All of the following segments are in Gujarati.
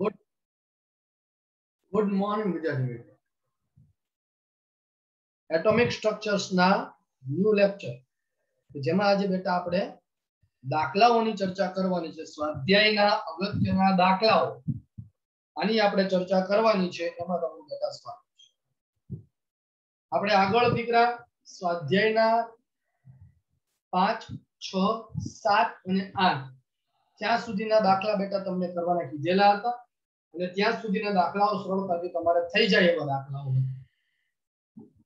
ગુડ ગુડ મોર્નિંગ વિદ્યાર્થી મિત્રો. એટોમિક સ્ટ્રક્ચર્સ ના ન્યૂ લેક્ચર જેમાં આજે બેટા આપણે દાખલાઓની ચર્ચા કરવાની છે. સ્વાધ્યાયના અગત્યના દાખલાઓ આની આપણે ચર્ચા કરવાની છે. એમાં તમારું બેટા સ્વાગત છે. આપણે આગળ દીકરા સ્વાધ્યાયના 5, 6, 7 અને 8 ત્યાં સુધીના દાખલા બેટા તમને કરવાના કીધેલા હતા અને ત્યાં સુધીના દાખલાઓ સરળતાથી તમારે થઈ જાય એવા દાખલાઓ.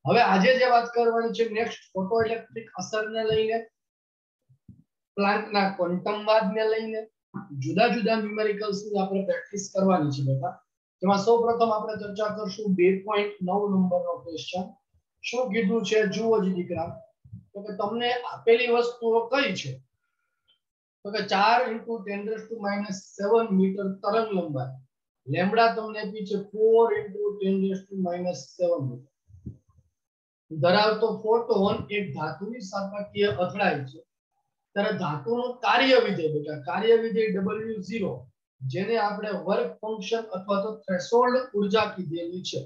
હવે આજે જે વાત કરવાની છે નેક્સ્ટ ફોટો ઇલેક્ટ્રિક અસરને લઈને, પ્લાન્કના ક્વોન્ટમવાદને લઈને જુદા જુદા ન્યુમેરિકલ્સ ની આપણે પ્રેક્ટિસ કરવાની છે બેટા. જેમાં સૌપ્રથમ આપણે ચર્ચા કરશું 2.9 નંબરનો ક્વેશ્ચન. શું કીધું છે જુઓ જી દીકરા. તો કે તમને આપેલી વસ્તુઓ કઈ છે? તો કે 4 × 10⁻⁷ મીટર તરંગ લંબાઈ, લેમ્બડા તમને આપી છે 4 × 10⁻⁷ મીટર ધરાવતો ફોટોન એક ધાતુની સાપેક્ષીય અથડાય છે. ત્યારે ધાતુનું કાર્ય વિધેય બેટા, કાર્ય વિધેય W0 જેને આપણે વર્ક ફંક્શન અથવા તો થ્રેશોલ્ડ ઊર્જા કીધેલી છે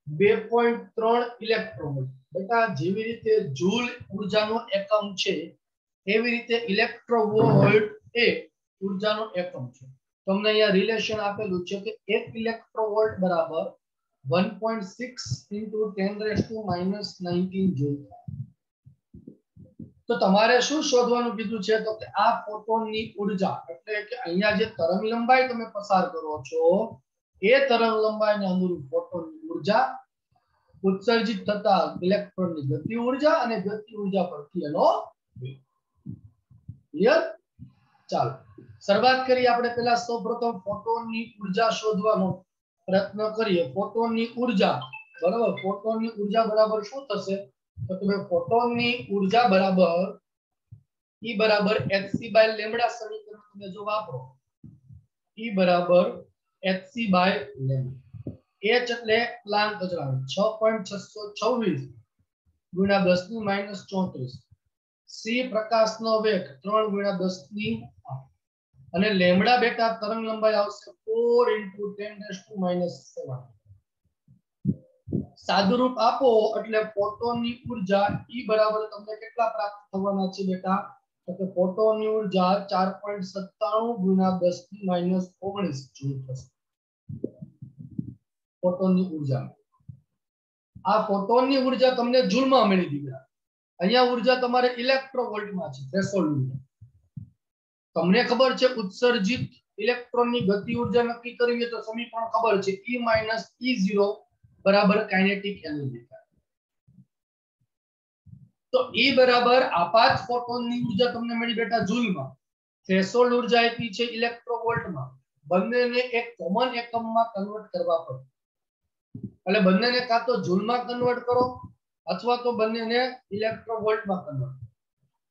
2.3 ઇલેક્ટ્રોવોલ્ટ. બેટા જેવી રીતે જૂલ ઊર્જાનો એકમ છે એવી રીતે ઇલેક્ટ્રોવોલ્ટ એ ઊર્જાનો એકમ છે. તમને અહીંયા રિલેશન આપેલું છે કે 1 ઇલેક્ટ્રોવોલ્ટ બરાબર 1.6 × 10⁻⁹ જૂલ. તો તમારે શું શોધવાનું કીધું છે? તો કે આ ફોટોનની ઊર્જા એટલે કે અહીંયા જે તરંગ લંબાઈ તમે પસાર કરો છો એ તરંગ લંબાઈને અનુરૂપ ફોટોનની ઊર્જા, ઉત્સર્જિત થતા ઇલેક્ટ્રોનની ગતિ ઊર્જા અને ગતિ ઊર્જા પરથી એનો વેગ. ક્લિયર? ચાલો શરૂઆત કરીએ આપણે. પહેલા સૌપ્રથમ ફોટોનની ઊર્જા શોધવાનો પ્રયત્ન કરીએ. ફોટોનની ઊર્જા બરાબર, ફોટોનની ઊર્જા બરાબર શું થશે? તો તમે ફોટોનની ઊર્જા બરાબર E બરાબર hc/λ સમીકરણ તમે જો વાપરો, E બરાબર hc/λ. h એટલે પ્લાન્ક અચળાંક 6.626 × 10⁻⁻34. c પ્રકાશનો વેગ 3 × 10⁻⁸ અને લેમ્બડા બેટા તરંગ લંબાઈ આવશે 4 × 10⁻⁷. સાદુરૂપ આપો એટલે ફોટોનની ઊર્જા E બરાબર તમને કેટલા પ્રાપ્ત થવાના છે બેટા? તો કે ફોટોનની ઊર્જા 4.97 × 10⁻⁹ જૂલ થશે. ફોટોનની ઊર્જા, આ ફોટોનની ઊર્જા તમને જૂલમાં મળી દીકરા. અહીંયા ઊર્જા તમારે ઇલેક્ટ્રોવોલ્ટમાં છે, થ્રેશોલ્ડ ઊર્જા. તમને ખબર છે ઉત્સર્જિત ઇલેક્ટ્રોનની ગતિ ઊર્જા નક્કી કરવી તો સમીકરણ ખબર છે E - E0 બરાબર કાઇનેટિક એનર્જી. તો E બરાબર આપાત ફોટોનની ઊર્જા તમને મળી બેટા જૂલમાં, થ્રેશોલ્ડ ઊર્જા આપી છે ઇલેક્ટ્રોવોલ્ટમાં. બંનેને એક કોમન એકમમાં કન્વર્ટ કરવા પડે. એટલે બંનેને કાં તો જૂલમાં કન્વર્ટ કરો અથવા તો બંનેને ઇલેક્ટ્રોવોલ્ટમાં કન્વર્ટ.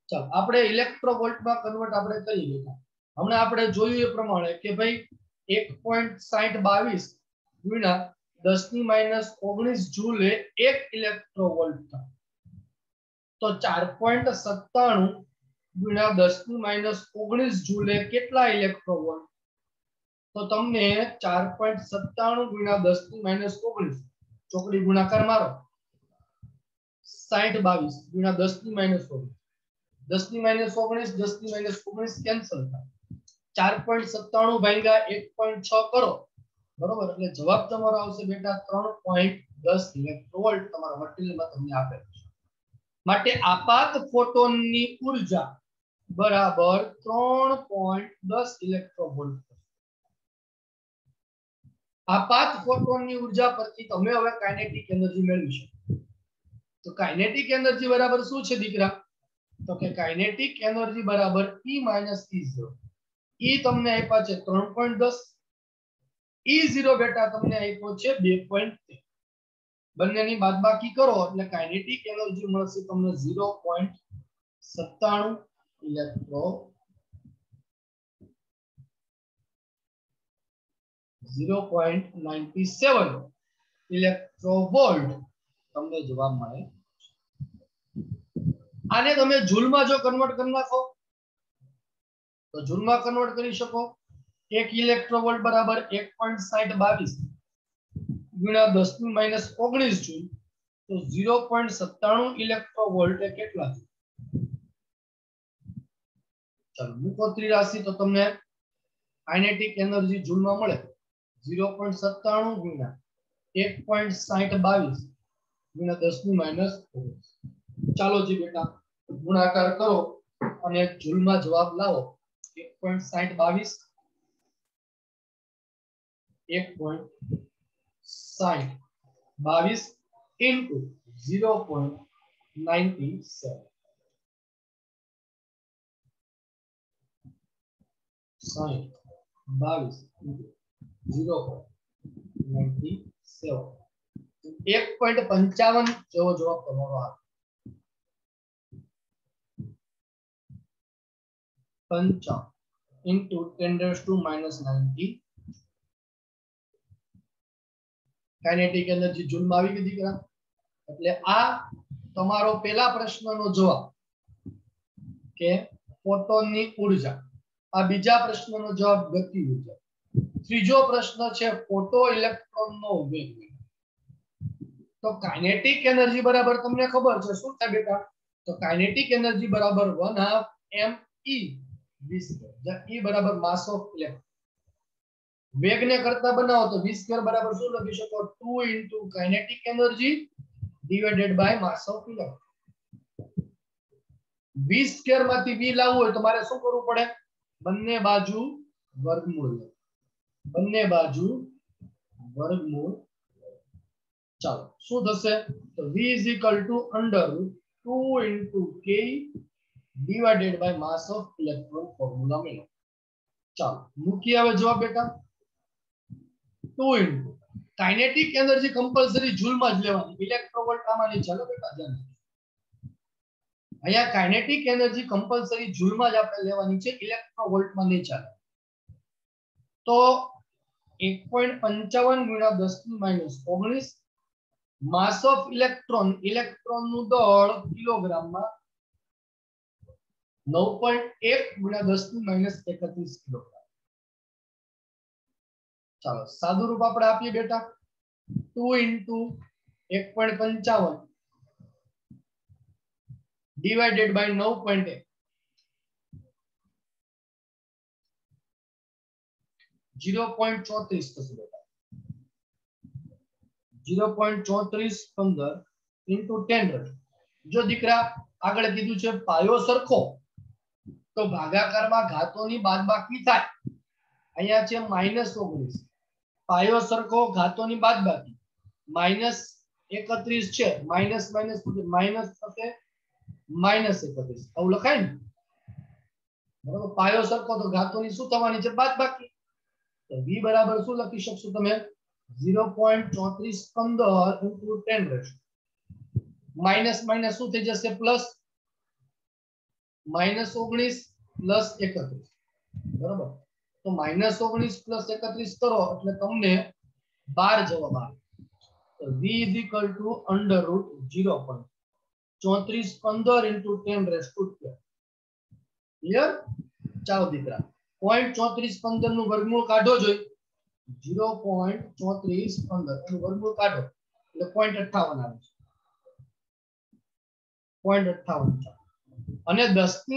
ચાલો આપણે ઇલેક્ટ્રોવોલ્ટમાં કન્વર્ટ આપણે કરી બેટા. હમણાં આપણે જોયું એ પ્રમાણે કે ભાઈ 1.6022 × 10⁻⁹ જૂલ એ 1 ઇલેક્ટ્રોવોલ્ટ થાય. તો 4.97 × 10⁻⁹ જૂલ એ કેટલા ઇલેક્ટ્રોવોલ્ટ? તો તમને 4.97 × 10⁻⁹ ચોકડી ગુણાકાર મારો 6022 × 10⁻⁹. 10⁻⁹ કેન્સલ થાય. 4.97 ભાગ્યા 1.6 કરો બરોબર, એટલે જવાબ તમારો આવશે બેટા 3.10 ઇલેક્ટ્રોવોલ્ટ તમારા મટીરીયલમાં તમને આપેલ છે. માટે આપાત ફોટોનની ઊર્જા બરાબર 3.10 ઇલેક્ટ્રોવોલ્ટ. આપાત ફોટોનની ઊર્જા પરથી તમે હવે કાઇનેટિક એનર્જી મેળવી શકો. તો કાઇનેટિક એનર્જી બરાબર શું છે દીકરા? તો કે કાઇનેટિક એનર્જી બરાબર E - E0. E તમને આપ્યા છે 3.10, E0 બેટા તમને આપ્યો છે 2.3. બંનેની બાદબાકી કરો એટલે કાઇનેટિક એનર્જી મળશે તમને 0.97 ઇલેક્ટ્રોવોલ્ટ તમને જવાબ મળે. આને તમે જૂલમાં જો કન્વર્ટ કરી નાખો તો જૂલમાં કન્વર્ટ કરી શકો 1 ઇલેક્ટ્રોવોલ્ટ બરાબર 1.6022 ગુણ્યા 10 - 19 જૂલ તો 0.97 ઇલેક્ટ્રોવોલ્ટ એ કેટલા છે? ચાલો મૂકો ત્રિરાશી તો તમને કાઇનેટિક એનર્જી જૂલમાં મળે 0.97 ગુણ્યા 1.6022 ગુણ્યા 10 - 19. ચાલો જી બેટા ગુણાકાર કરો અને જૂલમાં જવાબ લાવો 1.6022 1.6022 into 0.97 6022 into 0.97 1.55 જેવો જવાબ તમારો આવે 55 into 10⁻⁻90 કાઇનેટિક એનર્જી જૂલમાં આવી ગઈ દીકરા એટલે આ તમારો પહેલા પ્રશ્નનો જવાબ કે ફોટોનની ઊર્જા આ બીજા પ્રશ્નનો જવાબ ગતિ ઊર્જા ત્રીજો પ્રશ્ન છે ફોટો ઇલેક્ટ્રોનનો વેગ તો કાઇનેટિક એનર્જી બરાબર તમને ખબર છે શું થાય બેટા તો કાઇનેટિક એનર્જી બરાબર 1/2 me v², જ્યાં e બરાબર માસ ઓફ ઇલેક્ટ્રોન વેગને કરતા બનાવો તો v² બરાબર શું લખી શકો 2 into kinetic energy divided by mass of electron v² માંથી v લાવવું હોય તો મારે શું કરવું પડે બંને બાજુ વર્ગમૂળ ચાલો શું થશે તો v = √2 into k divided by mass of electron formula મેળવો ચાલો મૂકી આવે જવાબ બેટા 2 into કાઇનેટિક એનર્જી કમ્પલસરી જૂલમાં જ લેવાની ઇલેક્ટ્રોવોલ્ટ આમાં નહીં ચાલો બેટા ધ્યાન અહીંયા કાઇનેટિક એનર્જી કમ્પલસરી જૂલમાં જ આપણે લેવાની છે ઇલેક્ટ્રોવોલ્ટમાં નહીં ચાલે તો 1.55 ગુણ્યા 10 - 19 માસ ઓફ ઇલેક્ટ્રોનનું દળ કિલોગ્રામમાં 9.1 ગુણ્યા 10 - 31 કિલોગ્રામ ચાલો સાદું રૂપ આપણે આપીએ બેટા 2 into 1.55 divided by 9.1 0.34 થશે બેટા 0.3415 into 10 જો દીકરા આગળ કીધું છે પાયો સરખો તો ભાગાકારમાં ઘાતોની બાદબાકી થાય અહીંયા છે -19 પાયો સરખો ઘાતોની બાદબાકી -31 છે માઈનસ થશે -31 આવું લખાય ને બરાબર પાયો સરખો તો ઘાતોની શું થવાની છે બાદબાકી તો v બરાબર શું લખી શકશો તમે 0.3415 into 10 માઈનસ શું થઈ જશે પ્લસ -19 પ્લસ 31 બરાબર તો -19 પ્લસ 31 કરો એટલે તમને 12 જવાબ આવે તો v = √0.3415 into 10⁻². ક્લિયર ચાલો દીકરા 0.3415 નું વર્ગમૂળ કાઢો જોઈએ 0.3415 નું વર્ગમૂળ કાઢો એટલે 0.58 આવે છે 0.58 અને 10 -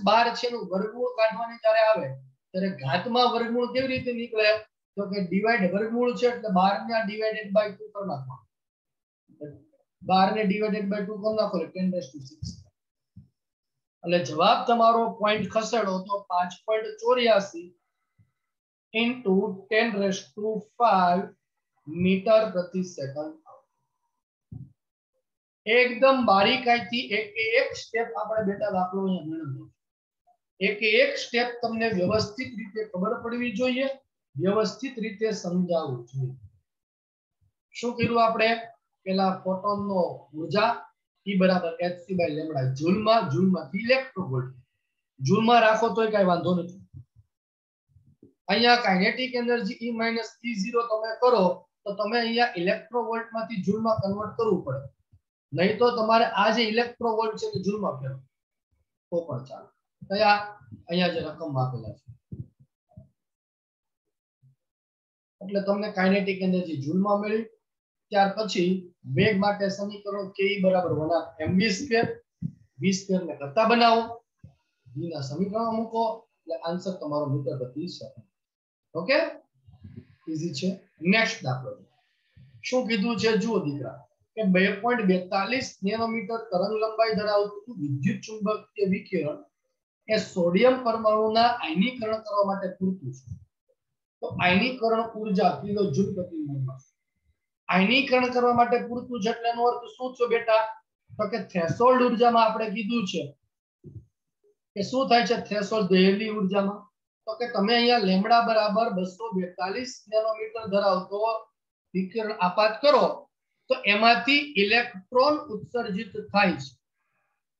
12 છે નું વર્ગમૂળ કાઢવાની જ્યારે આવે ત્યારે ઘાતમાં વર્ગમૂળ કેવી રીતે નીકળે તો કે ડિવાઇડ વર્ગમૂળ છે એટલે 12 ને ડિવાઇડેડ બાય 2 કરી નાખો 12 ને ડિવાઇડેડ બાય 2 કરી નાખો એટલે 10⁻6 એટલે જવાબ તમારો પોઈન્ટ ખસેડો તો 5.84 into 10⁵ મીટર પ્રતિ સેકન્ડ એકદમ બારીકાઈથી એક સ્ટેપ આપણે બેટા દાખલો અહીંયા મેળવ્યો એક સ્ટેપ તમને વ્યવસ્થિત રીતે ખબર પડવી જોઈએ વ્યવસ્થિત રીતે સમજાવવું જોઈએ શું કર્યું આપણે પેલા ફોટોનનો ઉર્જા E બરાબર hc/λ જૂલમાંથી ઇલેક્ટ્રોવોલ્ટ જૂલમાં રાખો તોય કઈ વાંધો નથી અહીંયા કાઇનેટિક એનર્જી E - E0 તમે કરો તો તમે અહીંયા ઇલેક્ટ્રોવોલ્ટમાંથી જૂલમાં કન્વર્ટ કરવું પડે નહીં તો તમારે આ જે ઇલેક્ટ્રોવોલ્ટ છે તે જૂલમાં ફેરવો તો પણ ચાલે કયા અહીંયા જે રકમ આપેલા છે એટલે તમને કાઇનેટિક એનર્જી જૂલમાં મળી। ત્યાર પછી વેગ માટે સમીકરણ k બરાબર 1/mv², v² ને કરતા બનાવો, v ના સમીકરણમાં મૂકો એટલે આન્સર તમારો મીટર પ્રતિ સેકન્ડ। ઓકે, ઈઝી છે। નેક્સ્ટ દાખલો શું કીધું છે જુઓ દીકરા કે 2.42 નેનોમીટર તરંગ લંબાઈ ધરાવતું વિદ્યુત ચુંબકીય વિકિરણ એ સોડિયમ પરમાણુના આયનીકરણ કરવા માટે પૂરતું છે। તો આયનીકરણ ઊર્જા કિલો જૂલ પ્રતિ મોલ। આયનીકરણ કરવા માટે પૂરતું છે એટલે એનો અર્થ શું છે બેટા? તો કે થ્રેશોલ્ડ ઊર્જામાં આપણે કીધું છે કે શું થાય છે થ્રેશોલ્ડ દહેલી ઊર્જામાં? તો કે તમે અહીંયા લેમ્બડા બરાબર 242 નેનોમીટર ધરાવતો વિકિરણ આપાત કરો તો એમાંથી ઇલેક્ટ્રોન ઉત્સર્જિત થાય છે।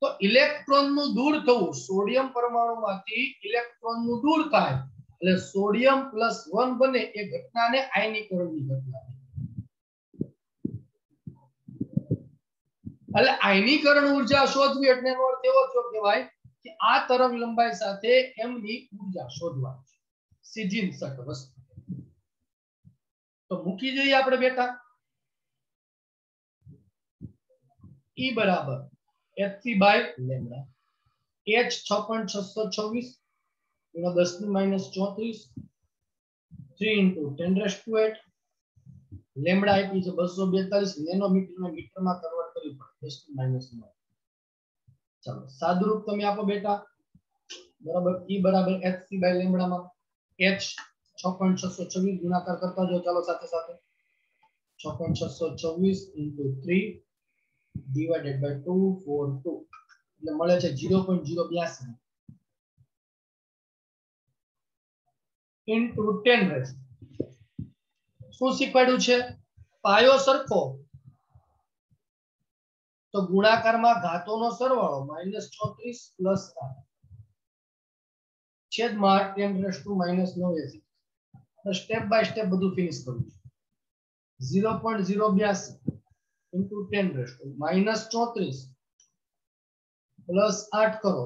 તો ઇલેક્ટ્રોનનું દૂર થવું, સોડિયમ પરમાણુમાંથી ઇલેક્ટ્રોનનું દૂર થાય એટલે સોડિયમ +1 બને એ ઘટનાને આયનીકરણની ઘટના। એટલે આયનીકરણ ઊર્જા શોધવી એટલે એનો અર્થ એવો થયો કે ભાઈ કે આ તરંગ લંબાઈ સાથે એમની ઊર્જા શોધવાની છે, સીધી સટ વસ્તુ। તો મૂકી દઈએ આપણે બેટા E બરાબર hc/લેમ્બડા, h 6.626 × 10⁻⁴ 3 × 10⁸, લેમ્બડા આપી છે 242 નેનોમીટર ને મીટરમાં કન્વર્ટ કરવી પડે 10⁻⁹। ચાલો સાદુરૂપ તમે આપો બેટા બરાબર। E બરાબર hc/લેમ્બડા માં h 6.626 ગુણાકાર કરતા જાઓ ચાલો સાથે સાથે 6.624 × 3 divided by 242 એટલે મળે છે 0.082 into 10 શું શીખવાડ્યું છે? પાયો સરખો તો ગુણાકારમાં ઘાતોનો સરવાળો -34 + 8 છેદમાં 10⁻⁻⁹। સ્ટેપ બાય સ્ટેપ બધું ફિનિશ કરું છું। 0.082 into 10⁻⁻34 + 8 કરો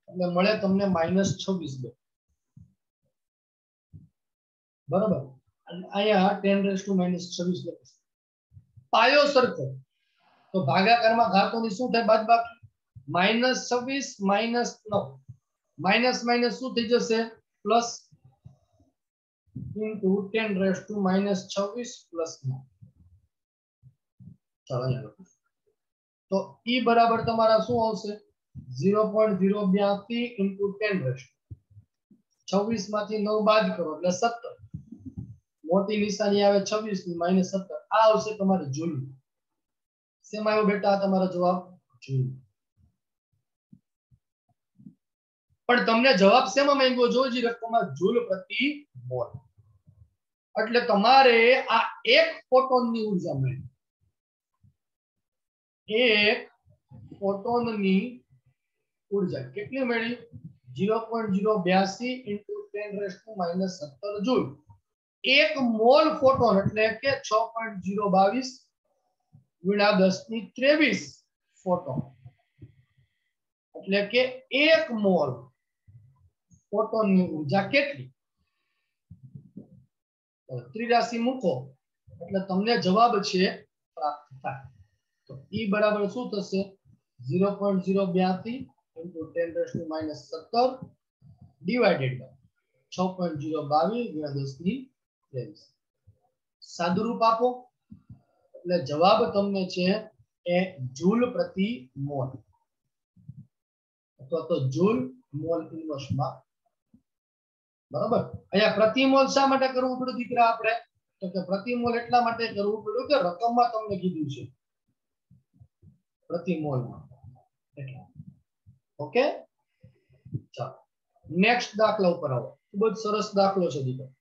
એટલે મળે તમને -26 બરાબર। અહીંયા 10⁻⁻26 લખો। પાયો સરખો તો ભાગાકારમાં ઘાતોની શું થાય બાદબાકી -26 -9 માઈનસ માઈનસ શું થઈ જશે પ્લસ into 10⁻⁻26 + 9। ચાલો અહીંયા લખો તો E બરાબર તમારા શું આવશે 0.082 into 10⁻26 માંથી 9 બાદ કરો એટલે 17 મોટી નિશાની આવે 26 ની -17 આ આવશે તમારે જૂલ। શેમાં આવ્યો બેટા તમારો જવાબ જૂલ। પણ તમને જવાબ શેમાં માંગ્યો જોજી રકમમાં જૂલ પ્રતિ મોલ। એટલે તમારે આ એક ફોટોનની ઉર્જા મળી, એક ફોટોનની ઉર્જા કેટલી મળી 0.082 into 10⁻⁻17 જૂલ। એક મોલ ફોટોન એટલે કે 6.022 ગુણ્યા 10⁻23 ફોટોન એટલે કે એક મોલ ફોટોનની ઉર્જા કેટલી? ત્રિરાશી મૂકો એટલે તમને જવાબ છે પ્રાપ્ત થાય। તો E બરાબર શું થશે 0.082 into 10⁻⁻17 divided by 6.022 ગુણ્યા 10⁻23 સાદુરૂપ આપો એટલે જવાબ તમને છે એ જૂલ પ્રતિ મોલ અથવા તો જૂલ મોલ ઇન્વર્સમાં બરાબર। અહીંયા પ્રતિ મોલ શા માટે કરવું પડ્યું દીકરા આપણે તો કે પ્રતિ મોલ એટલા માટે કરવું પડ્યું કે રકમમાં તમને કીધું છે પ્રતિ મોલમાં એટલે ઓકે। ચાલો નેક્સ્ટ દાખલા ઉપર આવો। ખૂબ જ સરસ દાખલો છે દીકરા।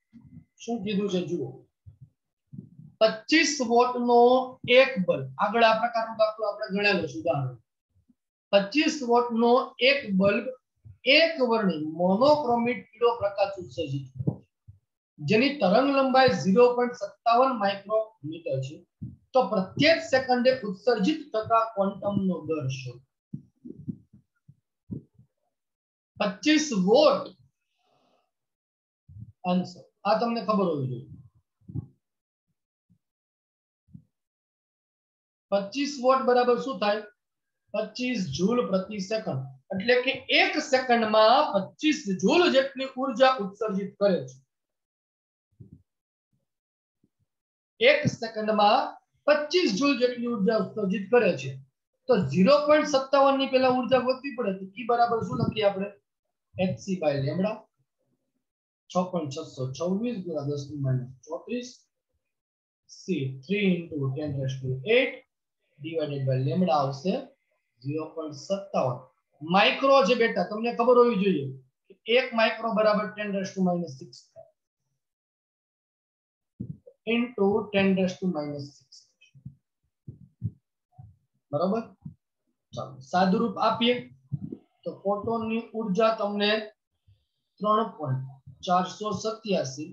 શું કીધું છે જુઓ 25 વોટનો એક બલ્બ, આગળ આ પ્રકારનો દાખલો આપણે ગણેલો છે ઉદાહરણ 25 વોટનો એક બલ્બ એક વર્ણી મોનોક્રોમિક પીળો પ્રકાશ ઉત્સર્જિત કરે છે જેની તરંગ લંબાઈ 0.57 માઇક્રોમીટર છે તો પ્રત્યેક સેકન્ડે ઉત્સર્જિત થતા ક્વોન્ટમનો દર શોધો। 25 વોટ આન્સર આ તમને ખબર હોવી જોઈએ 25 વોટ બરાબર શું થાય 25 જૂલ પ્રતિ સેકન્ડ એટલે કે 1 સેકન્ડમાં 25 જૂલ જેટલી ઊર્જા ઉત્સર્જિત કરે છે 1 સેકન્ડમાં 25 જૂલ જેટલી ઊર્જા ઉત્સર્જિત કરે છે તો 0.57 ની પહેલા ઊર્જા ગોતવી પડે તો E બરાબર શું લખીએ આપણે hc બાય લેમ્ડા 6.626 ગુણ્યા 10 ની -34 c 3 into 10 raised to 8 divided by lambda આવશે 0.57 માઇક્રો છે બેટા તમને ખબર હોવી જોઈએ કે 1 માઇક્રો બરાબર 10 raised to -6 થાય into 10 raised to -6 બરાબર ચાલો સાદુરૂપ આપીએ તો ફોટોનની ઊર્જા તમને 3.487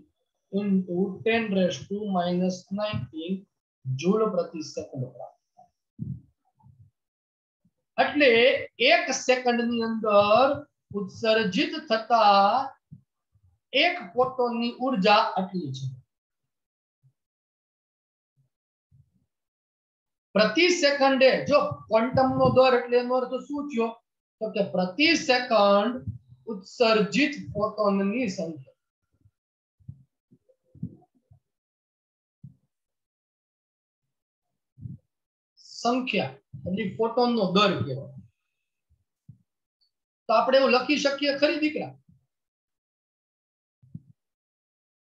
into 10 raised to -19 જૂલ પ્રતિ સેકન્ડ પ્રાપ્ત એટલે 1 સેકન્ડની અંદર ઉત્સર્જિત થતા એક ફોટોનની ઊર્જા આટલી છે પ્રતિ સેકન્ડે જો ક્વોન્ટમનો દર એટલે એનો અર્થ શું થયો તો કે પ્રતિ સેકન્ડ ઉત્સર્જિત ફોટોનની સંખ્યા એટલે ફોટોનનો દર કહેવાય તો આપણે એવું લખી શકીએ ખરી દીકરા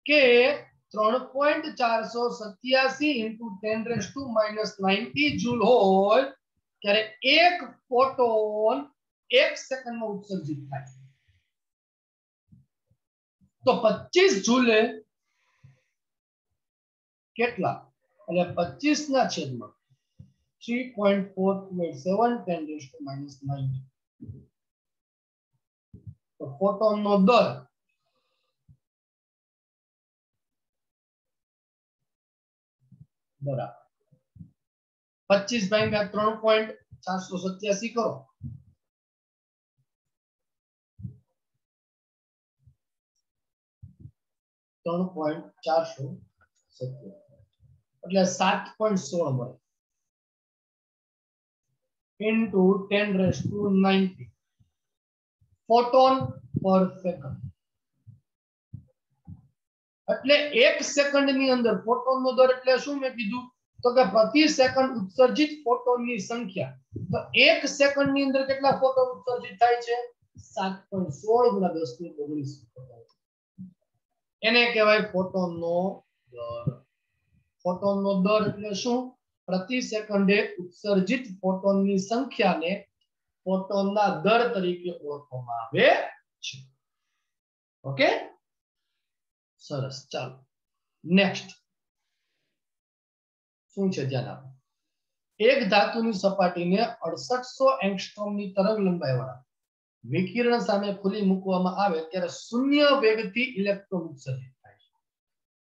કે 3.487 into 10 raised to -90 જૂલ હોય ત્યારે એક ફોટોન 1 સેકન્ડમાં ઉત્સર્જિત થાય તો 25 જૂલે કેટલા એટલે 25 ના છેદમાં 3.427 10 raised to -90 તો ફોટોનનો દર બરાબર 25 ભાગ્યા 3.487 કરો 3.487 એટલે 7.16 મળે into 10 raised to 90 ફોટોન પર સેકન્ડ એટલે 1 સેકન્ડની અંદર ફોટોનનો દર એટલે શું મેં કીધું તો કે પ્રતિ સેકન્ડ ઉત્સર્જિત ફોટોનની સંખ્યા તો 1 સેકન્ડની અંદર કેટલા ફોટોન ઉત્સર્જિત થાય છે 7.16 ગુણ્યા 10 ની 19 એને કહેવાય ફોટોનનો દર ફોટોનનો દર એટલે શું પ્રતિ સેકન્ડે ઉત્સર્જિત ફોટોનની સંખ્યાને ફોટોનના દર તરીકે ઓળખવામાં આવે છે ઓકે સરસ ચાલો નેક્સ્ટ શું છે ધ્યાન આપો એક ધાતુની સપાટીને 6800 એંગસ્ટ્રોમની તરંગ લંબાઈ વાળા વિકિરણ સામે ખુલ્લી મૂકવામાં આવે ત્યારે શૂન્ય વેગથી ઇલેક્ટ્રોન ઉત્સર્જિત થાય છે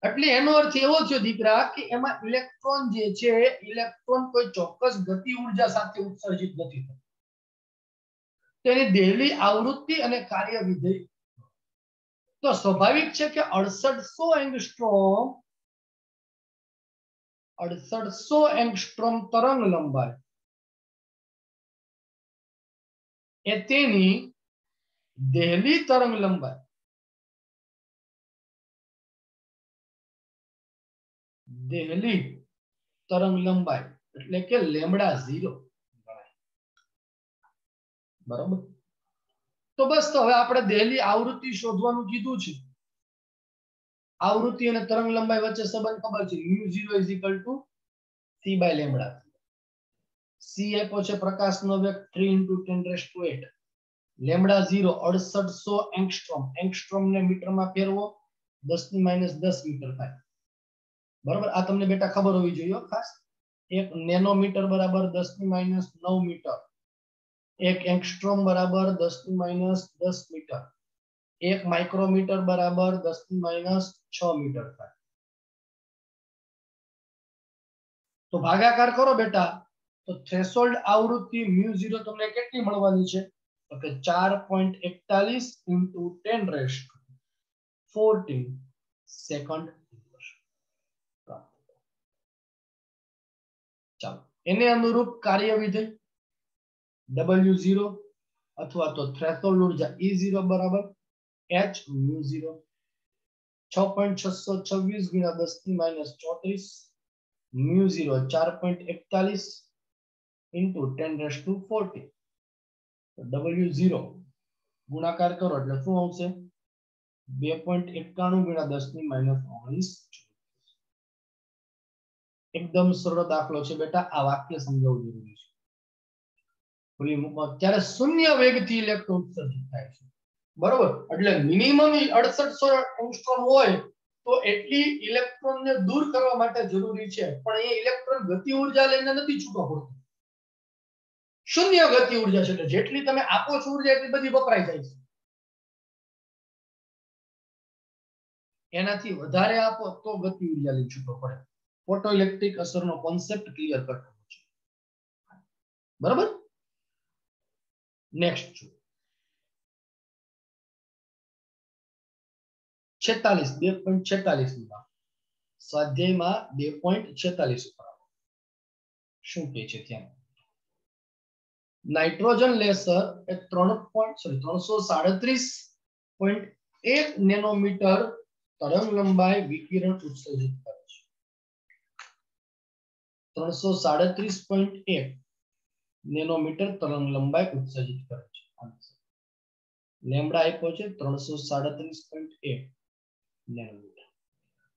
એટલે એનો અર્થ એવો છે દીકરા કે એમાં ઇલેક્ટ્રોન જે છે ઇલેક્ટ્રોન કોઈ ચોક્કસ ગતિ ઊર્જા સાથે ઉત્સર્જિત નથી થતો તેની દેહલી આવૃત્તિ અને કાર્ય વિધેય તો સ્વાભાવિક છે કે 6800 એંગસ્ટ્રોમ તરંગ લંબાઈ એ તેની દેહલી તરંગ લંબાઈ એટલે કે લેમ્ડા 0 બરાબર તો બસ તો હવે આપણે દેહલી આવૃત્તિ શોધવાનું કીધું છે આવૃત્તિ અને તરંગ લંબાઈ વચ્ચે સંબંધ ખબર છે μ0 c by લેમ્ડા c આપ્યો છે પ્રકાશનો વેગ 3 into 10 raised to 8 lambda 0 6800 angstrom angstrom ને મીટરમાં ફેરવો 10 ની -10 મીટર થાય બરાબર આ તમને બેટા ખબર હોવી જોઈએ ખાસ એક નેનોમીટર બરાબર 10 ની -9 મીટર એક એંગસ્ટ્રોમ બરાબર 10 ની -10 મીટર એક માઇક્રોમીટર બરાબર 10 ની -6 મીટર થાય તો ભાગાકાર કરો બેટા તો થ્રેશોલ્ડ આવૃત્તિ μ0 તમને કેટલી મળવાની છે તો કે 4.41 into 10 raised to 14 સેકન્ડ ચાલો એને અનુરૂપ કાર્ય વિધેય W0 અથવા તો થ્રેશોલ્ડ ઊર્જા E0 બરાબર h μ0 6.626 ગુણ્યા 10⁻34 μ0 4.41 into 10⁻40 W0 ગુણાકાર કરો એટલે શું આવશે 2.91 ગુણ્યા 10⁻19 એકદમ સરળ દાખલો છે બેટા આ વાક્ય સમજાવવું જરૂરી છે ખુલ્લી મૂકો ત્યારે શૂન્ય વેગથી ઇલેક્ટ્રોન ઉત્સર્જિત થાય છે બરોબર એટલે મિનિમમ 6800 એંગસ્ટ્રોમ હોય તો એટલી ઇલેક્ટ્રોનને દૂર કરવા માટે જરૂરી છે પણ એ ઇલેક્ટ્રોન ગતિ ઊર્જા લઈને નથી છૂટો પડતો શૂન્ય ગતિ ઊર્જા છે એટલે જેટલી તમે આપો છો ઊર્જા એટલી બધી વપરાઈ જાય છે એનાથી વધારે આપો તો ગતિ ઊર્જા લઈ છૂટો પડે ફોટો ઇલેક્ટ્રિક અસરનો કોન્સેપ્ટ ક્લિયર કરવો છે બરાબર નેક્સ્ટ 2.46 માં સ્વાધ્યાયમાં 2.46 ઉપર આવો શું કહે છે ત્યાં નાઇટ્રોજન લેસર એ 337.1 નેનોમીટર તરંગ લંબાઈ વિકિરણ ઉત્સર્જિત કરે છે 337.1 નેનોમીટર તરંગ લંબાઈ ઉત્સર્જિત કરે છે લેમ્બડા આપ્યો છે 337.1 નેનોમીટર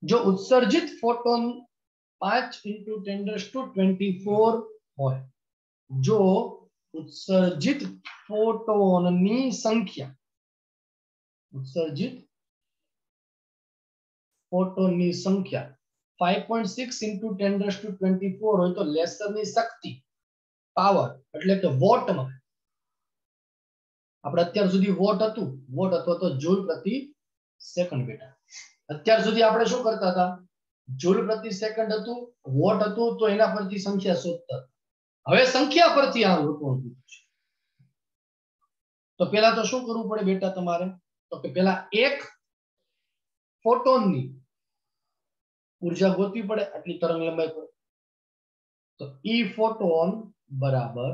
જો ઉત્સર્જિત ફોટોન 5 × 10⁻24 હોય જો ઉત્સર્જિત ફોટોનની સંખ્યા 5.6 × 10⁻24 હોય તો લેસરની શક્તિ પાવર એટલે કે વોટમાં આપણે અત્યાર સુધી વોટ હતું વોટ અથવા તો જૂલ પ્રતિ સેકન્ડ બેટા અત્યાર સુધી આપણે શું કરતા હતા જૂલ પ્રતિ સેકન્ડ હતું વોટ હતું તો એના પરથી સંખ્યા શોધતા હવે સંખ્યા પરથી આ લખવાનું છે તો પહેલા તો શું કરવું પડે બેટા તમારે તો કે પહેલા એક ફોટોનની ઊર્જા ગોતવી પડે આટલી તરંગ લંબાઈ પર તો E ફોટોન બરાબર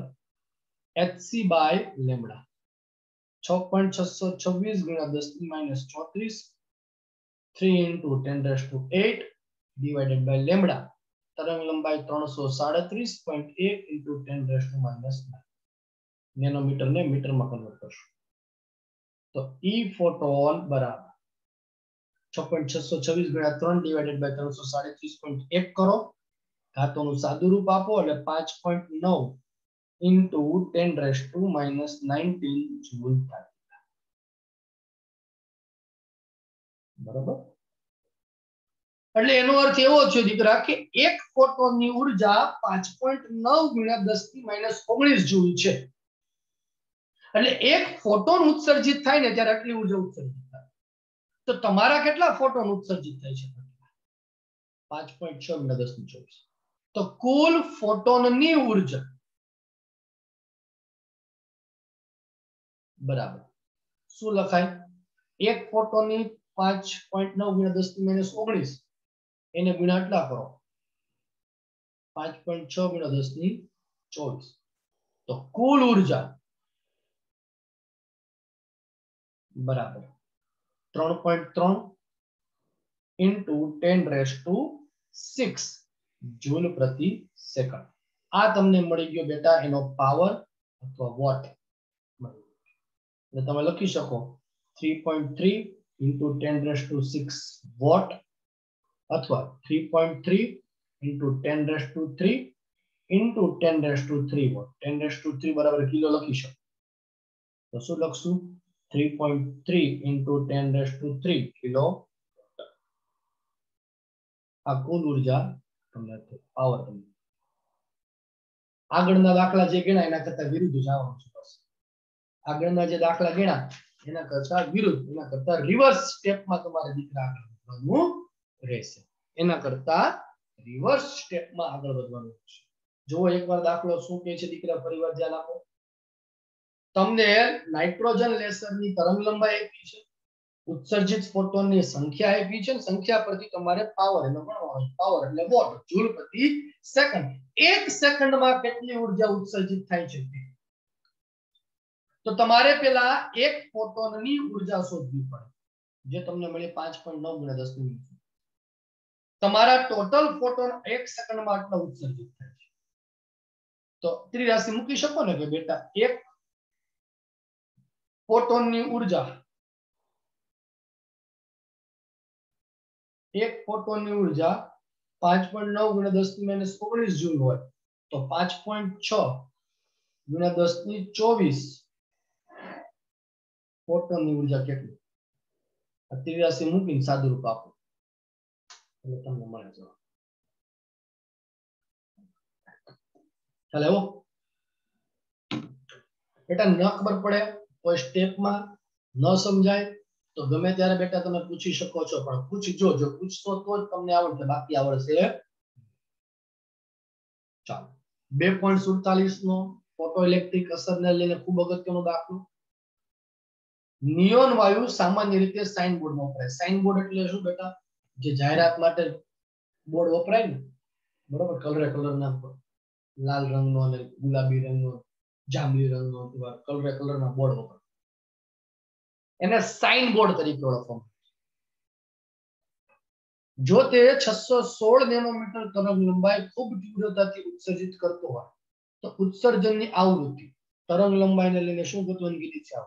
hc બાય લેમ્બડા 6.626 ગુણ્યા 10⁻34 3 × 10⁸8 divided by લેમ્બડા તરંગ લંબાઈ 337.1 × 10⁻9 નેનોમીટર ને મીટરમાં કન્વર્ટ કરશું તો E ફોટોન બરાબર 6.626 ગુણ્યા 3 divided by 337.1 કરો ઘાતોનું સાદું રૂપ આપો એટલે 5.9 into 10⁻19 જૂલ થાય બરાબર એટલે એનો અર્થ એવો છે દીકરા કે એક ફોટોનની ઊર્જા 5.9 ગુણ્યા 10⁻19 જૂલ છે એટલે એક ફોટોન ઉત્સર્જિત થાય ને ત્યારે આટલી ઊર્જા ઉત્સર્જિત થાય તો તમારા કેટલા ફોટોન ઉત્સર્જિત થાય છે 5.6 × 10⁻24 તો કુલ ફોટોનની ઊર્જા બરાબર શું લખાય એક ફોટોનની 5.9 × 10⁻19 એને ગુણ્યા આટલા કરો 5.6 × 10⁻24 તો કુલ ઊર્જા બરાબર 3.3 into 10⁻6 જૂલ પ્રતિ સેકન્ડ આ તમને મળી ગયો બેટા એનો પાવર અથવા વોટ એટલે તમે લખી શકો 3.3 into 10⁻6 વોટ અથવા 3.3 into 10⁻3 into 10⁻3 વોટ 10⁻3 બરાબર કિલો લખી શકો તો શું લખશું 3.3 into 10⁻3 કિલો આ કુલ ઊર્જા તમને પાવર તમને આગળના દાખલા જે ગણ્યા એના કરતા વિરુદ્ધ જવાનું છે બસ આગળના જે દાખલા ગણ્યા એના કરતા વિરુદ્ધ એના કરતા રિવર્સ સ્ટેપમાં તમારે દીકરા આગળ વધવાનું રહેશે એના કરતા રિવર્સ સ્ટેપમાં આગળ વધવાનું છે જો એકવાર દાખલો શું કહે છે દીકરા ફરીવાર ધ્યાન આપો તમને નાઇટ્રોજન લેસરની તરંગ લંબાઈ આપી છે उत्सर्जित फोटोन ની संख्या આપી છે, संख्या પરથી તમારે પાવર એનો ગણવાનો, પાવર એટલે વોટ જૂલ પ્રતિ સેકન્ડ। 1 સેકન્ડમાં કેટલી ઉર્જા ઉત્સર્જિત થાય છે તો તમારે પેલા એક ફોટોનની ઉર્જા શોધવી પડે, જે તમને મળી 5.9 × 10⁻⁹। તમારા ટોટલ ફોટોન 1 સેકન્ડમાં આટલા ઉત્સર્જિત થાય છે, તો ત્રિરાશી મૂકી શકો ને કે બેટા એક ફોટોનની ઉર્જા, एक फोटोन की ऊर्जा 5.9 × 10⁻⁹ जूल હોય તો 5.6 × 10⁻24 फोटोन की ऊर्जा કેટલી? 83 મૂકીને સાદું રૂપ આપો એટલે તમને મળે જવાબ। ચાલો બેટા ન ખબર પડે કોઈ સ્ટેપમાં ન સમજાય તો ગમે ત્યારે બેટા તમે પૂછી શકો છો, પણ પૂછજો, જો પૂછશો તો જ તમને આવડશે, બાકી આવડશે। ચાલો 2.47 નો ફોટો ઇલેક્ટ્રિક અસરને લઈને ખૂબ અગત્યનો દાખલો। નિયોન વાયુ સામાન્ય રીતે સાઇન બોર્ડમાં વપરાય। સાઇન બોર્ડ એટલે શું બેટા? જે જાહેરાત માટે બોર્ડ વપરાય ને, બરોબર, કલરના લાલ રંગનો અને ગુલાબી રંગનો, જાંબલી રંગનો, કલરના બોર્ડ વપરાય, એને સાઇન બોર્ડ તરીકે ઓળખવામાં। જો તે 616 નેનોમીટર તરંગ લંબાઈ ખૂબ તીવ્રતાથી ઉત્સર્જિત કરતો હોય તો ઉત્સર્જનની આવૃત્તિ તરંગ લંબાઈને લઈને શું ગોતવાની કીધી છે?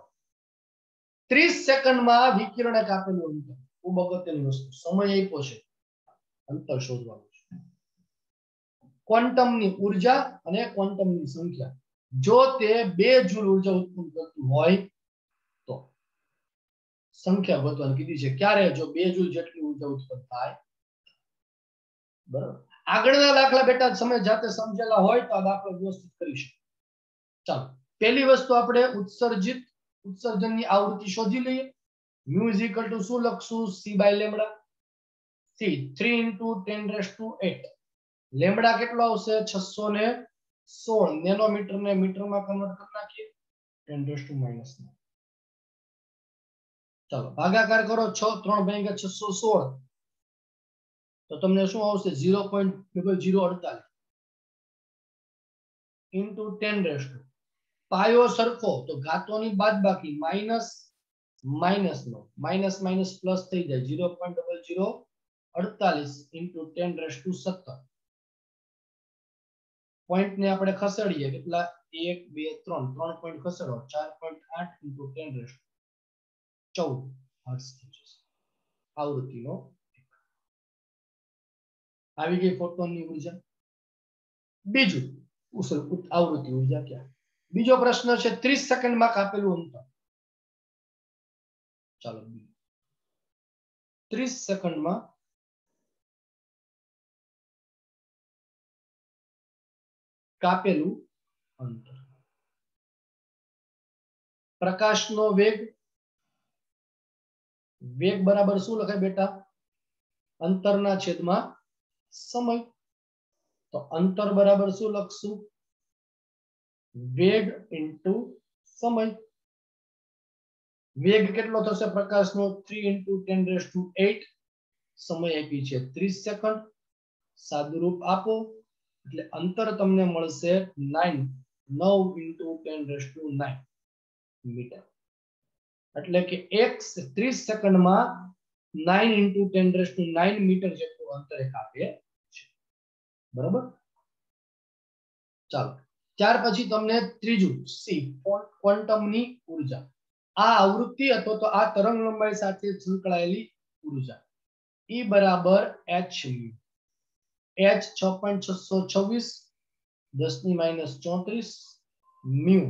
30 સેકન્ડમાં વિકિરણે કાપેલું અંતર, ખૂબ અગત્યની વસ્તુ, સમય આપ્યો છે, અંતર શોધવાનું છે। ક્વોન્ટમની ઉર્જા અને ક્વોન્ટમની સંખ્યા, જો તે 2 જૂલ ઉર્જા ઉત્પન્ન કરતું હોય તો સંખ્યા ગોતવાની કીધી છે। ક્યારે? જો 2 જૂલ જેટલી ઉર્જા ઉત્પન્ન થાય, બરાબર। આગળના દાખલા બેટા તમે જાતે સમજેલા હોય તો આ દાખલો વ્યવસ્થિત કરી શકો। ચાલો પહેલી વસ્તુ આપણે ઉત્સર્જનની આવૃત્તિ શોધી લઈએ। μ = શું લખશું? c/λ, c 3 × 10⁸। લેમ્બડા કેટલો આવશે? 616 નેનોમીટર ને મીટરમાં કન્વર્ટ કરી નાખીએ 10⁻⁹। ચાલો ભાગાકાર કરો, 6 3 × 616 તો તમને શું આવશે? 0.0048 × 10⁻⁻। પાયો સરખો તો ઘાતોની બાદબાકી માઈનસ માઈનસ પ્લસ થઈ જાય 0.0048 × 10⁻17। પોઈન્ટ ને આપણે ખસેડીએ, કેટલા? 1 2 3 3 પોઈન્ટ ખસેડો, 4.8 × 10⁻14 હર્ટ્ઝ થઈ જશે આવૃત્તિનો। આવી ગઈ ફોટોનની ઉર્જા। બીજું આવૃત્તિ ઉર્જા ક્યાં? બીજો પ્રશ્ન છે 30 સેકન્ડમાં કાપેલું અંતર। ચાલો 30 સેકન્ડમાં કાપેલું અંતર। પ્રકાશનો વેગ, વેગ બરાબર શું લખાય બેટા? અંતરના છેદમાં સમય। તો અંતર બરાબર શું લખશું? વેગ ઇન્ટુ સમય। વેગ કેટલો થશે પ્રકાશનો? 3 × 10⁸। સમય આપી છે 30 સેકન્ડ, સાદુરૂપ આપો એટલે અંતર તમને મળશે 9 × 10⁹ મીટર। એટલે કે 30 સેકન્ડમાં 9 × 10⁹ મીટર જેટલું અંતર કાપે છે, બરાબર। ચાલો ત્યાર પછી તમને ત્રીજું સી ક્વોન્ટમની ઉર્જા। આ આવૃત્તિ અથવા તો આ તરંગ લંબાઈ સાથે સંકળાયેલી ઉર્જા E બરાબર h h 6.626 10⁻34 મ્યુ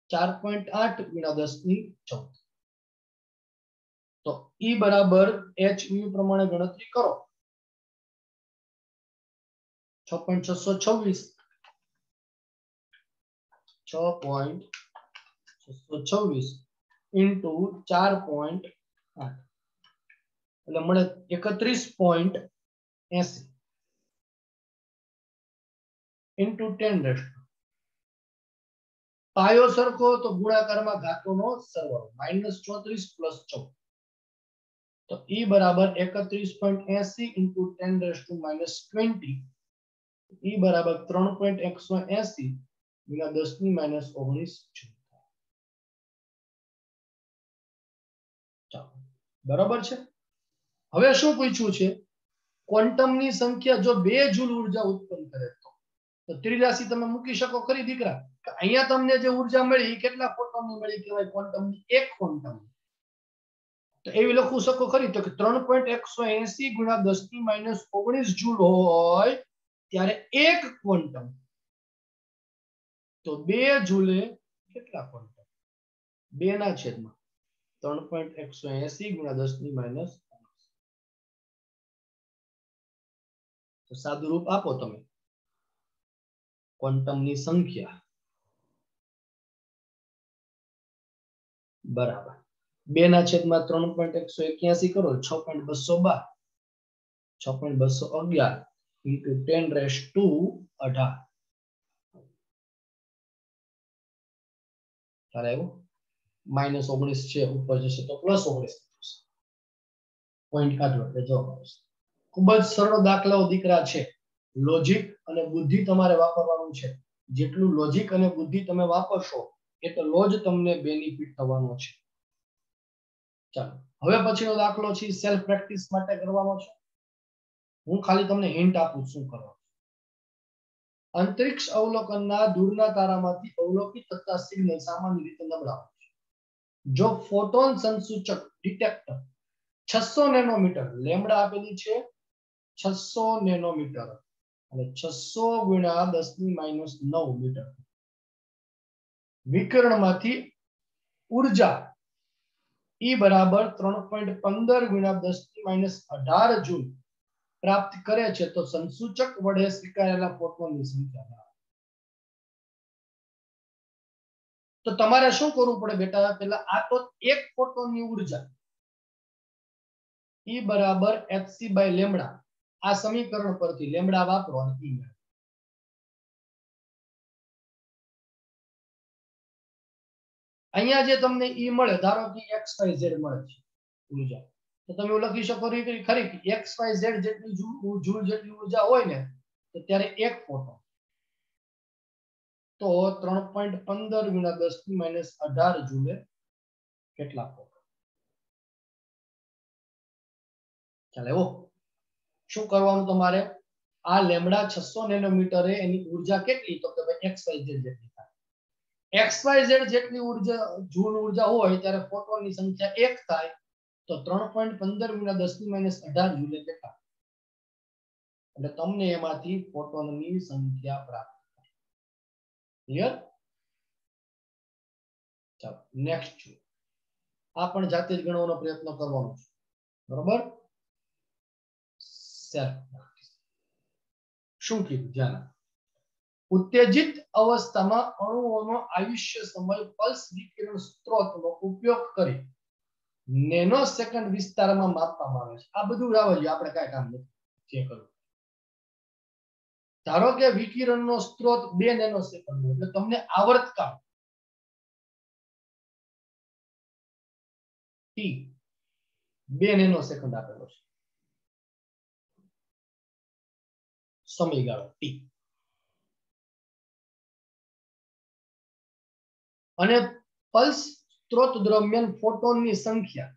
4.8 × 10⁻14। તો E બરાબર h મ્યુ પ્રમાણે ગણતરી કરો, 6.626 into 4.8 એટલે મળે 31.80 into 10⁻। પાયો સરખો તો ગુણાકારમાં ઘાતોનો સરવાળો -34 + 14 તો E બરાબર 31.80 × 10⁻⁻20 E બરાબર 3.180 × 10⁻⁻19 બરાબર છે। હવે શું પૂછ્યું છે ક્વોન્ટમની સંખ્યા જો 2 જૂલ ઉર્જા ઉત્પન્ન કરે તો ત્રિરાશી તમે મૂકી શકો ખરી દીકરા કે અહીંયા તમને જે ઉર્જા મળી કેટલા ફોટોનની મળી કહેવાય ક્વોન્ટમની એક ક્વોન્ટમ તો એવી લખવું શકો ખરી તો કે 3.180 × 10⁻⁻19 જૂલ હોય ત્યારે એક ક્વોન્ટમ તો 2 જૂલે કેટલા ક્વોન્ટમ 2 ના છેદમાં 3.180 × 10⁻⁻19 તો સાદું રૂપ આપો તમે ક્વોન્ટમની સંખ્યા બરાબર 2 ના છેદમાં 3.181 કરો 6.212 6.211 × 10⁻18 ચાલે આવ્યું -19 છે ઉપર જશે તો +19 થશે પોઈન્ટ કાઢો એટલે જવાબ આવશે ખૂબ જ સરળ દાખલાઓ દીકરા છે લોજિક અને બુદ્ધિ તમારે વાપરવાનું છે જેટલું લોજિક અને બુદ્ધિ તમે વાપરશો એટલો જ તમને બેનિફિટ થવાનો છે ચાલો હવે પછીનો દાખલો છે સેલ્ફ પ્રેક્ટિસ માટે કરવાનો છે હું ખાલી તમને હિન્ટ આપું શું કરવાનું અંતરિક્ષ અવલોકનના દૂરના તારામાંથી અવલોકિત થતા સિગ્નલ સામાન્ય રીતે નબળા હોય છે જો ફોટોન સંસૂચક ડિટેક્ટર 600 નેનોમીટર લેમ્બડા આપેલી છે 600 નેનોમીટર અને 600 × 10⁻⁹ મીટર વિકિરણમાંથી ઉર્જા E બરાબર 3.15 × 10⁻18 જૂલ પ્રાપ્ત કરે છે તો સંસૂચક વડે સ્વીકારેલા ફોટોનની સંખ્યા તો તમારે શું કરવું પડે બેટા પહેલા આ તો એક ફોટોનની ઉર્જા E બરાબર hc/λ આ સમીકરણ પરથી લેમ્બડા વાપરો અને E મેળવો અહીંયા જે તમને E મળે ધારો કે xyz મળે છે ઉર્જા તો તમે લખી શકો ખરી કે xyz જેટલી જૂલ જેટલી ઉર્જા હોય ને તો ત્યારે એક ફોટોન તો 3.15 × 10⁻18 જૂલે કેટલા ફોટોન ચાલે એવો શું કરવાનું તમારે આ લેમ્બડા 600 નેનોમીટરે એની ઉર્જા કેટલી તો કે ભાઈ xyz જેટલી થાય xyz જેટલી ઉર્જા જૂલ ઉર્જા હોય ત્યારે ફોટોનની સંખ્યા 1 થાય તો 3.15 × 10⁻18 જૂલે કેટલા એટલે તમને એમાંથી ફોટોનની સંખ્યા પ્રાપ્ત થાય ક્લિયર ચાલો નેક્સ્ટ જો આ પણ જાતે જ ગણવાનો પ્રયત્ન કરવાનો છે બરોબર શું કીધું ધ્યાન ઉત્તેજિત અવસ્થામાં અણુઓનો આયુષ્ય સમય પલ્સ વિકિરણ સ્ત્રોતનો ઉપયોગ કરી નેનો સેકન્ડ વિસ્તારમાં માપવામાં આવે છે આ બધું રાવજો આપણે કાઈ કામ નથી જે કરું ધારો કે વિકિરણનો સ્ત્રોત 2 નેનો સેકન્ડ એટલે તમને આવર્તકાળ t 2 નેનો સેકન્ડ આપેલો છે સમયગાળો t અને પલ્સ સ્ત્રોત દરમિયાન ફોટોનની સંખ્યા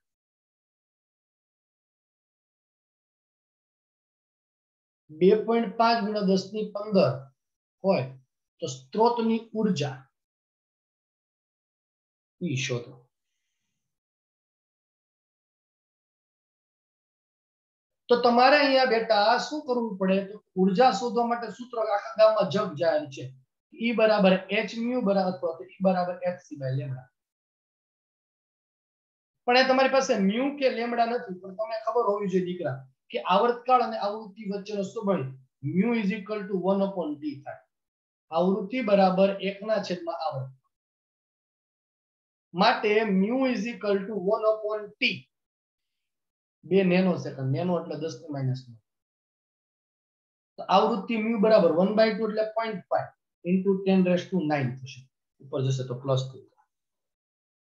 2.5 × 10⁻15 હોય તો સ્ત્રોતની ઉર્જા E શોધો તો તમારે અહીંયા બેટા શું કરવું પડે તો ઉર્જા શોધવા માટે સૂત્ર આખા ગામમાં જગ જાહેર છે E બરાબર h𝜇 બરાબર અથવા E બરાબર hc/λ પણ એ તમારી પાસે μ કે લેમ્બડા નથી પણ તમને ખબર હોવી જોઈએ દીકરા કે આવર્તકાળ અને આવૃત્તિ વચ્ચેનો સંબંધ μ = 1/t થાય આવૃત્તિ બરાબર 1/આવર્ત માટે μ = 1/t 2 નેનો સેકન્ડ નેનો એટલે 10⁻⁹ તો આવૃત્તિ μ બરાબર 1/2 એટલે 0.5 × 10⁻⁹ થશે ઉપર જશે તો પ્લસ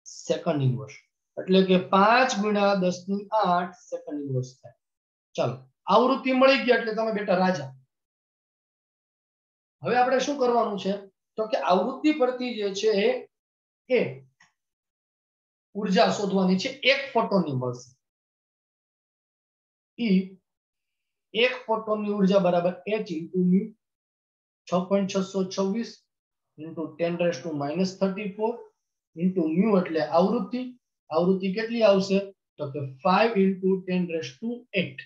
સેકન્ડ ઇન્વર્સ, એટલે કે 5 ગુણ્યા 10 ની 8 સેકન્ડ ઇન્વર્સ થાય. ચાલો આવૃત્તિ મળી ગઈ એટલે તમે બેટા રાજા. હવે આપણે શું કરવાનું છે તો કે આવૃત્તિ પરથી જે છે એ ઊર્જા શોધવાની છે. એક ફોટોનની મળશે. એક ફોટોનની ઊર્જા બરાબર h * μ 6.626 * 10⁻³ * μ એટલે આવૃત્તિ. આવૃત્તિ કેટલી આવશે તો કે 5 * 10⁸.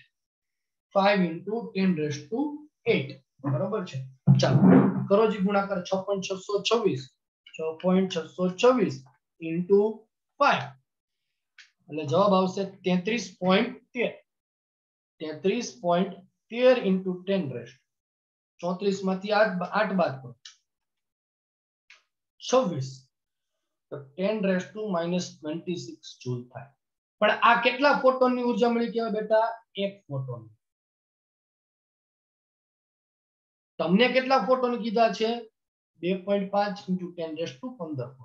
5 * 10⁸. બરોબર છે. ચાલો કરો જી ગુણાકાર 6.626 * 5 એટલે જવાબ આવશે 33.13. 33.13 * 10⁻. 34 માંથી 8 બાદ કરો 26 તો 10⁻26 જૂલ થાય. પણ આ કેટલા ફોટોનની ઊર્જા મળી કહેવાય બેટા? એક ફોટોન. તમને કેટલા ફોટોન કીધા છે? 2.5 * 10⁻15.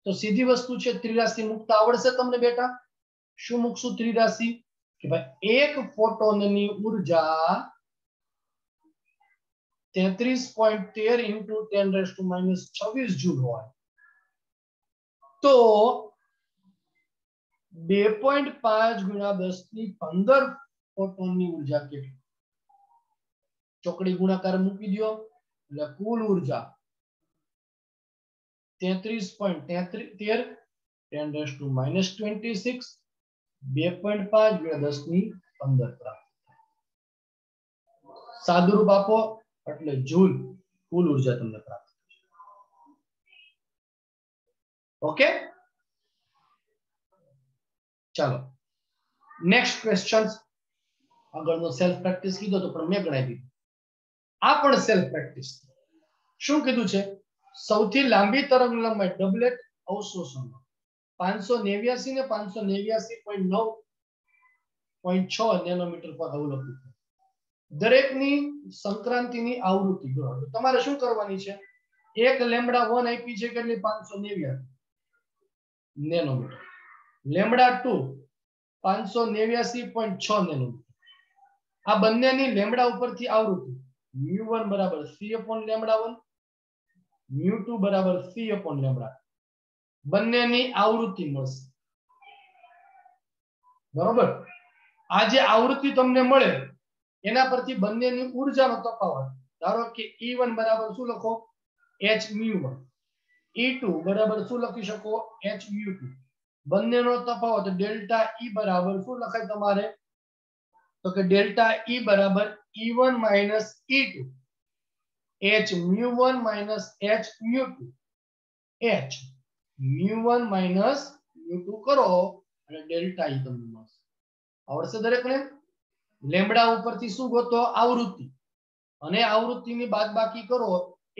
તો સીધી વસ્તુ છે ત્રિરાશી મુકતા આવડશે તમને બેટા? શું મૂકશું ત્રિરાશી? કે ભાઈ એક ફોટોનની ઊર્જા 33.13 * 10⁻26 જૂલ હોય તો 2.5 ગુણ્યા 10⁻15 ફોટોનની ઊર્જા કેટલી? ચોકડી ગુણાકાર મૂકી દો એટલે કુલ ઊર્જા 33.13 10⁻26 2.5 ગુણ્યા 10⁻15 પ્રાપ્ત. સાદુરૂપ આપો એટલે જૂલ કુલ ઊર્જા તમને પ્રાપ્ત થશે. ઓકે, ચાલો નેક્સ્ટ ક્વેશ્ચન. આગળનો સેલ્ફ પ્રેક્ટિસ કીધો તો પણ મેં ગણાવી દીધું. આ પણ સેલ્ફ પ્રેક્ટિસ. શું કીધું છે? સૌથી લાંબી તરંગ લંબાઈ ડબલેટ અવશોષણ 589 ને 589.9.6 નેનોમીટર પર અવલંબિત. દરેકની સંક્રાંતિની આવૃત્તિ ગણો. તમારે શું કરવાની છે? એક લેમ્બડા 1 આપી છે કેટલી? 589 નેનોમીટર. Lambda 2 589.6 nanometre. આ બંનેની લેમ્બડા ઉપરથી આવૃત્તિ μ1 બરાબર c/λ1 μ2 બરાબર c/λ. બંનેની આવૃત્તિ મળશે. બરોબર. આ જે આવૃત્તિ તમને મળે એના પરથી બંનેની ઊર્જાનો તફાવત, ધારો કે E1 બરાબર શું લખો? h μ1. E2 બરાબર શું લખી શકો? h μ2. બંનેનો તફાવત ડેલ્ટા E બરાબર શું લખાય તમારે? તો કે ડેલ્ટા E બરાબર E1 - E2 h μ1 - h μ2 h μ1 - μ2 કરો અને ડેલ્ટા E તમને મળશે. આવડશે દરેકને? લેમ્બડા ઉપરથી શું ગોતો? આવૃત્તિ. અને આવૃત્તિની બાદબાકી કરો h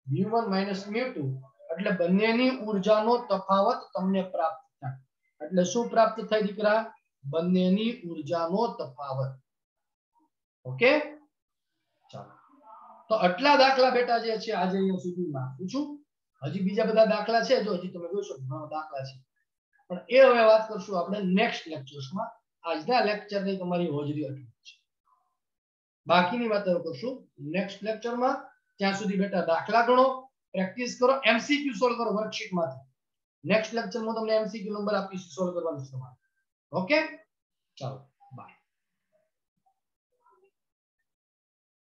μ1 - μ2 એટલે બંનેની ઊર્જાનો તફાવત તમને પ્રાપ્ત થાય. એટલે શું પ્રાપ્ત થાય દીકરા? બંનેની ઊર્જાનો તફાવત. ઓકે, ચાલો તો આટલા દાખલા બેટા જે છે આજે અહીંયા સુધીમાં પૂછું. હજી બીજા બધા દાખલા છે, જો હજી તમે જોશો ઘણા દાખલા છે, પણ એ હવે વાત કરશું આપણે નેક્સ્ટ લેક્ચર્સમાં. આજના લેક્ચરની તમારી હોજરી આટલી છે, બાકીની વાતો કરશું નેક્સ્ટ લેક્ચરમાં. ત્યાં સુધી બેટા દાખલા ગણો, પ્રેક્ટિસ કરો, એમસીક્યુ સોલ્વ કરો વર્કશીટમાંથી. નેક્સ્ટ લેક્ચરમાં તમને એમસીક્યુ નંબર આપીશું સોલ્વ કરવાનું છે તમારે. ઓકે, ચાલો.